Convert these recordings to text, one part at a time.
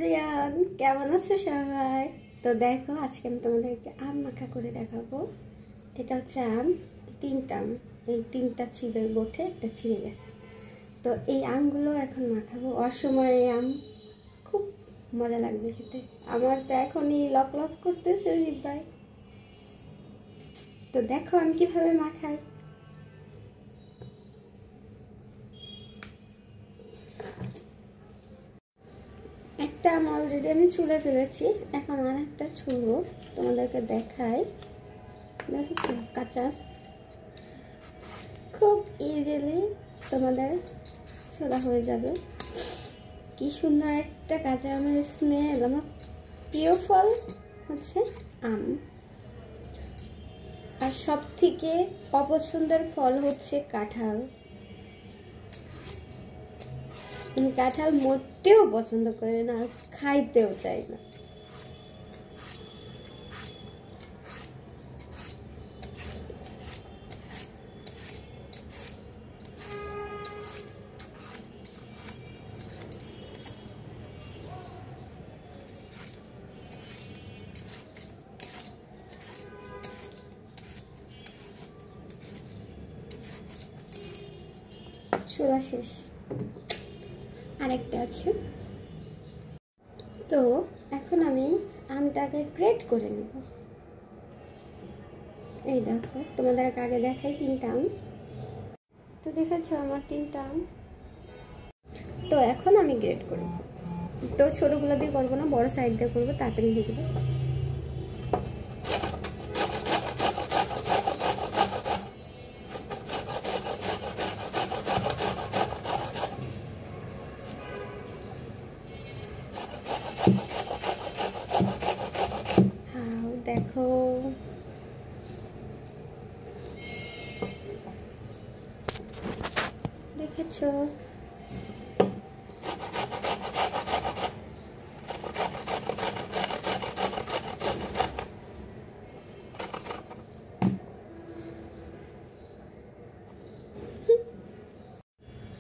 Everyone, কেমন আছো সবাই? তো দেখো, আজকে আমি তোমাদেরকে আম মাখা করে দেখাবো। এটা হচ্ছে আম, তিনটা আম। এই তিনটা ছিঁড়ে বটে, একটা ছিঁড়ে গেছে। তো এই আমগুলো এখন মাখাবো। অসময়ে আম খুব মজা লাগবে খেতে। আমার তো এখনই লক লক করতেছে জিহ্বায়। তো দেখো আমি কিভাবে মাখাই। একটা আম অলরেডি আমি ছুলে ফেলেছি, এখন আর একটা ছুলবো, তোমাদেরকে দেখাই। দেখেছো কাঁচা, খুব ইজিলি তোমাদের ছোলা হয়ে যাবে। কি সুন্দর একটা কাঁচা আমের স্মেল। আমার প্রিয় ফল হচ্ছে আম, আর সব থেকে অপছন্দের ফল হচ্ছে কাঁঠাল। আমি কাঁঠাল মোটেও পছন্দ করি না, আর খাইতেও চাই না। ছোলা শেষ, আরেকটা আছে। তো এখন আমি আমটাকে গ্রেট করে নেব। এই দেখো, তোমাদের আগে দেখাই তিনটা আম। তো দেখেছো আমার তিনটা আম। তো এখন আমি গ্রেট করব। তো ছোটগুলো দিয়ে করবো না, বড় সাইড দিয়ে করবো, তাড়াতাড়ি হয়ে যাবে। দেখো দেখেছো,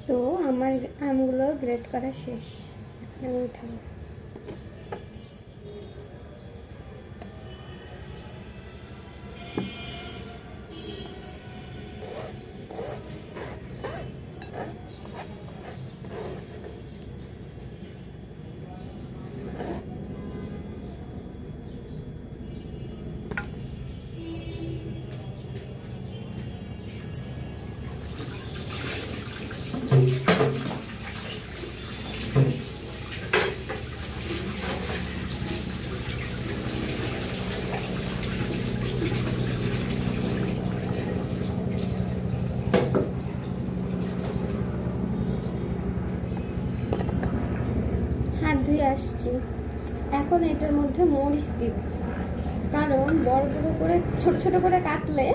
তো আমার আমগুলো গ্রেট করা শেষ, আমি উঠাবো। হাত ধুয়ে আসছি, এখন এটার মধ্যে মরিচ দিব, কারণ বড় বড় করে ছোট ছোট করে কাটলে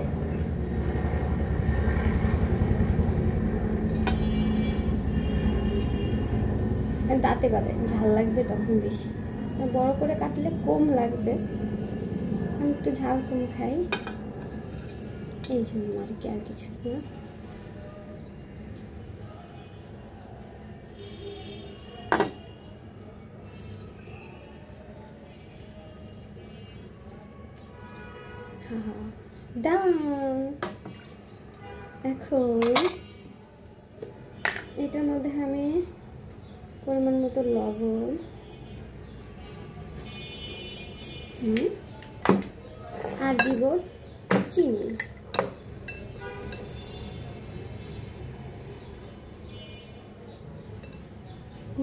দাঁতে বাঁধে, ঝাল লাগবে তখন বেশি। বড় করে কাটলে কম লাগবে, আমি একটু ঝাল কম খাই, এই জন্য আর কি, আর কিছু না। ডান। এখন এটার মধ্যে আমি পরিমাণ মতো লবণ, আর দিব চিনি।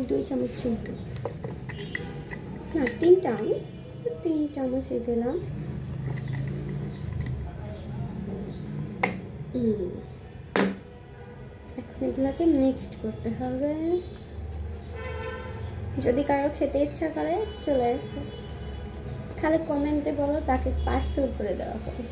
2 চামচ চিনি, না 3 চামচ, 3 চামচ দিলাম। এখন এগুলাকে মিক্সড করতে হবে। যদি কারো খেতে ইচ্ছা করে চলে আসো, খালি কমেন্টে বলো, তাকে পার্সেল করে দেওয়া হবে।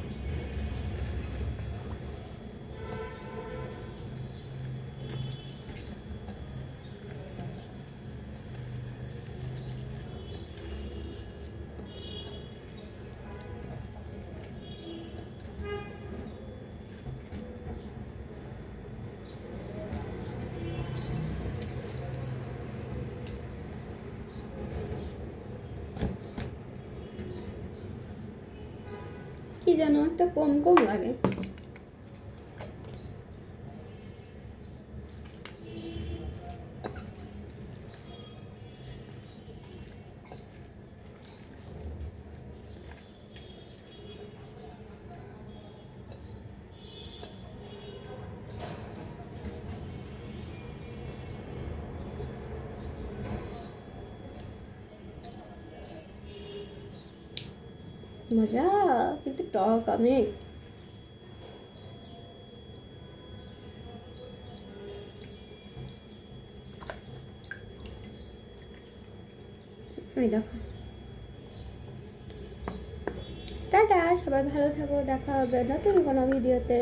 কি যেন একটা কম কম লাগে। মজা, কিন্তু টক অনেক। দেখো, টাটা, সবাই ভালো থাকো, দেখা হবে নতুন কোনো ভিডিওতে।